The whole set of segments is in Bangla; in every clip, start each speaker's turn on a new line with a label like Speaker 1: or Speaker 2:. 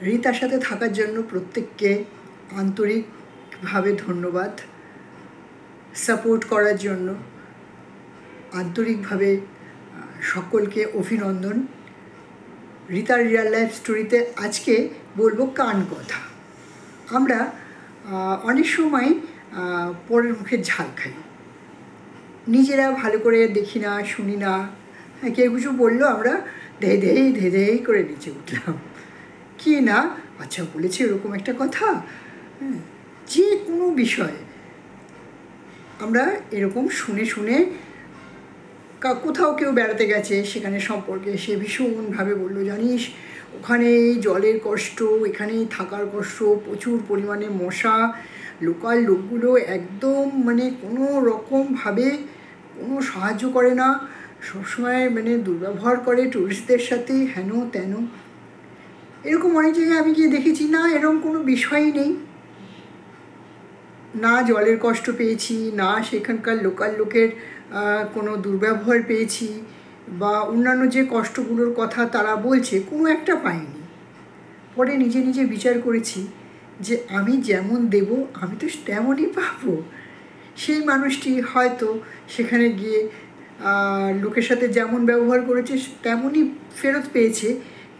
Speaker 1: রিতার সাথে থাকার জন্য প্রত্যেককে আন্তরিকভাবে ধন্যবাদ, সাপোর্ট করার জন্য আন্তরিকভাবে সকলকে অভিনন্দন। রিতার রিয়েল লাইফ স্টোরিতে আজকে বলবো কান কথা। আমরা অনেক সময় পরের মুখে ঝাল খাই, নিজেরা ভালো করে দেখি না, শুনি না। কেউ কিছু বললো, আমরা ধেই করে নিচে উঠলাম, কি না আচ্ছা বলেছে এরকম একটা কথা। যে কোনো বিষয় আমরা এরকম শুনে শুনে, কোথাও কেউ বেড়াতে গেছে সেখানে সম্পর্কে সে ভীষণভাবে বললো, জানিস ওখানে জলের কষ্ট, এখানেই থাকার কষ্ট, প্রচুর পরিমাণে মশা, লোকাল লোকগুলো একদম কোনো রকমভাবে কোনো সাহায্য করে না, সবসময় দুর্ব্যবহার করে টুরিস্টদের সাথে, হেন তেন। এরকম অনেক জায়গায় আমি গিয়ে দেখেছি, না এরকম কোনো বিষয়ই নেই, না জলের কষ্ট পেয়েছি, না সেখানকার লোকাল লোকের কোনো দুর্ব্যবহার পেয়েছি, বা অন্যান্য যে কষ্টগুলোর কথা তারা বলছে কোনো একটা পাইনি। পরে নিজে নিজে বিচার করেছি যে আমি যেমন দেব আমি তো তেমনই পাবো। সেই মানুষটি হয়তো সেখানে গিয়ে লোকের সাথে যেমন ব্যবহার করেছে তেমনই ফেরত পেয়েছে,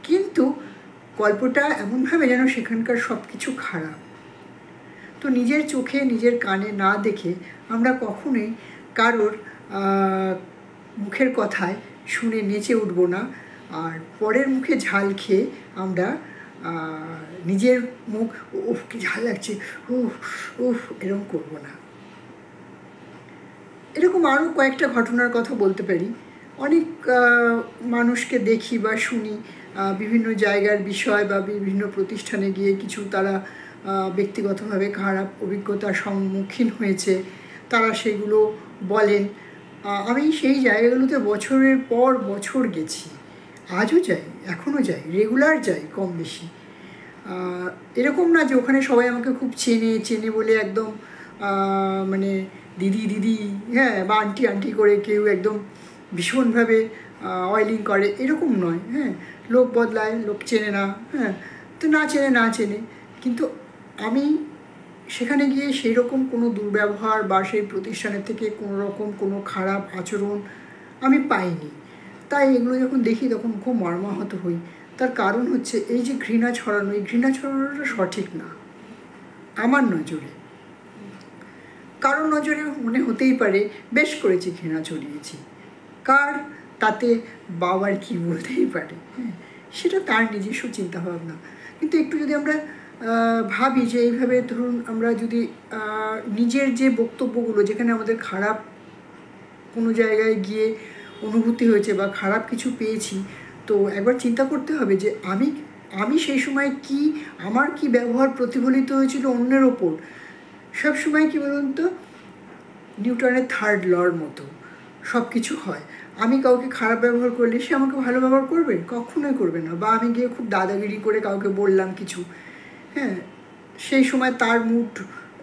Speaker 1: কিন্তু গল্পটা এমনভাবে যেন সেখানকার সব কিছু খারাপ। তো নিজের চোখে নিজের কানে না দেখে আমরা কখনোই কারোর মুখের কথায় শুনে নেচে উঠব না, আর পরের মুখে ঝাল খেয়ে আমরা নিজের মুখ উফ কি ঝাল লাগছে, উফ এরকম করব না। এরকম আরও কয়েকটা ঘটনার কথা বলতে পারি। অনেক মানুষকে দেখি বা শুনি বিভিন্ন জায়গার বিষয় বা বিভিন্ন প্রতিষ্ঠানে গিয়ে কিছু তারা ব্যক্তিগতভাবে খারাপ অভিজ্ঞতার সম্মুখীন হয়েছে, তারা সেগুলো বলেন। আমি সেই জায়গাগুলোতে বছরের পর বছর গেছি, আজও যাই, এখনও যাই, রেগুলার যাই কম বেশি। এরকম না যে ওখানে সবাই আমাকে খুব চেনে বলে একদম দিদি হ্যাঁ বা আন্টি করে কেউ একদম ভীষণভাবে অয়েলিং করে, এরকম নয়। হ্যাঁ, লোক বদলায়, লোক চেনে না, হ্যাঁ, তো না চেনে, কিন্তু আমি সেখানে গিয়ে সেই রকম কোনো দুর্ব্যবহার বা সেই প্রতিষ্ঠানের থেকে কোনো রকম কোনো খারাপ আচরণ আমি পাইনি। তাই এগুলো যখন দেখি তখন খুব মর্মাহত হই। তার কারণ হচ্ছে এই যে ঘৃণা ছড়ানো, এই ঘৃণা ছড়ানোটা সঠিক না আমার নজরে। কারোর নজরে মনে হতেই পারে বেশ করেছি, ঘৃণা ছড়িয়েছি, কার তাতে বাবার কি বলতেই পারে, হ্যাঁ, সেটা তার নিজস্ব চিন্তাভাবনা। কিন্তু একটু যদি আমরা ভাবি যে এইভাবে ধরুন আমরা যদি নিজের যে বক্তব্যগুলো, যেখানে আমাদের খারাপ কোনো জায়গায় গিয়ে অনুভূতি হয়েছে বা খারাপ কিছু পেয়েছি, তো একবার চিন্তা করতে হবে যে আমি সেই সময় আমার কি ব্যবহার প্রতিফলিত হয়েছিল অন্যের ওপর। সবসময় কী বলুন তো, নিউটনের থার্ড লর মতো সব কিছু হয়। আমি কাউকে খারাপ ব্যবহার করলে সে আমাকে ভালো ব্যবহার করবে? কখনোই করবে না। বা আমি গিয়ে খুব দাদাগিরি করে কাউকে বললাম কিছু, হ্যাঁ, সেই সময় তার মুড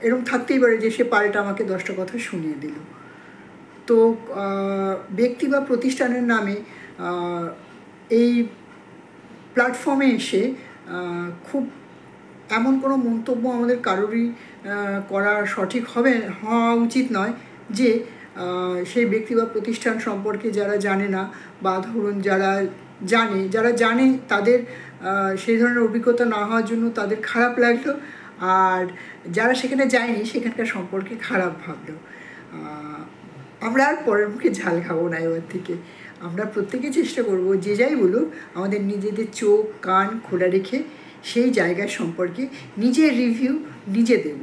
Speaker 1: এরকম থাকতেই পারে যে সে পাল্টা আমাকে 10টা কথা শুনিয়ে দিল। তো ব্যক্তি বা প্রতিষ্ঠানের নামে এই প্ল্যাটফর্মে এসে খুব এমন কোনো মন্তব্য আমাদের কারোরই করা সঠিক হওয়া উচিত নয় যে সেই ব্যক্তি বা প্রতিষ্ঠান সম্পর্কে যারা জানে না, বা ধরুন যারা জানে তাদের সেই ধরনের অভিজ্ঞতা না হওয়ার জন্য তাদের খারাপ লাগলো, আর যারা সেখানে যায়নি সেখানকার সম্পর্কে খারাপ ভাবলো। আমরা আর পরের মুখে ঝাল খাবো না। এবার থেকে আমরা প্রত্যেকে চেষ্টা করব, যে যাই বলুক, আমাদের নিজেদের চোখ কান খোলা রেখে সেই জায়গার সম্পর্কে নিজের রিভিউ নিজে দেব।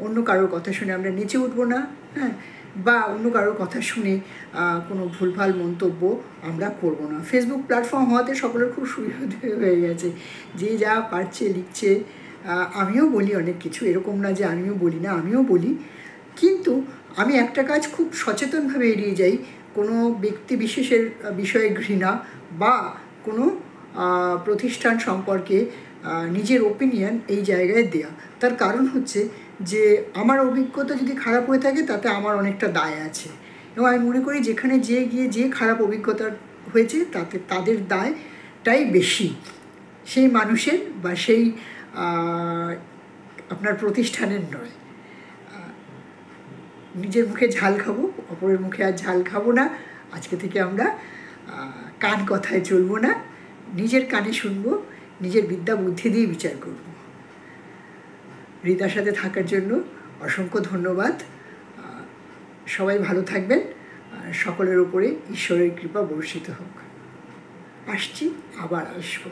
Speaker 1: অন্য কারোর কথা শুনে আমরা নেচে উঠবো না, হ্যাঁ, বা অন্য কারোর কথা শুনে কোনো ভুলভাল মন্তব্য আমরা করব না। ফেসবুক প্ল্যাটফর্ম হওয়াতে সকলের খুব সুবিধা হয়ে গেছে, যে যা পারছে লিখছে। আমিও বলি অনেক কিছু, এরকম না যে আমিও বলি না, আমিও বলি, কিন্তু আমি একটা কাজ খুব সচেতনভাবে এড়িয়ে যাই, কোনো ব্যক্তি বিশেষের বিষয়ে ঘৃণা বা কোনো প্রতিষ্ঠান সম্পর্কে নিজের ওপিনিয়ন এই জায়গায় দেয়া। তার কারণ হচ্ছে যে আমার অভিজ্ঞতা যদি খারাপ হয়ে থাকে তাতে আমার অনেকটা দায় আছে, এবং আমি মনে করি যেখানে গিয়ে যে খারাপ অভিজ্ঞতা হয়েছে তাতে তাদের দায়টাই বেশি। সেই মানুষের বা সেই আপনার প্রতিষ্ঠানের নয়। নিজের মুখে ঝাল খাবো, অপরের মুখে আর ঝাল খাবো না। আজকে থেকে আমরা কান কথায় চলবো না, নিজের কানে শুনবো, নিজের বিদ্যা বুদ্ধি দিয়ে বিচার করব। রিতার সাথে থাকার জন্য অসংখ্য ধন্যবাদ। সবাই ভালো থাকবেন, সকলের উপরে ঈশ্বরের কৃপা বর্ষিত হোক। আসছি, আবার আসবো।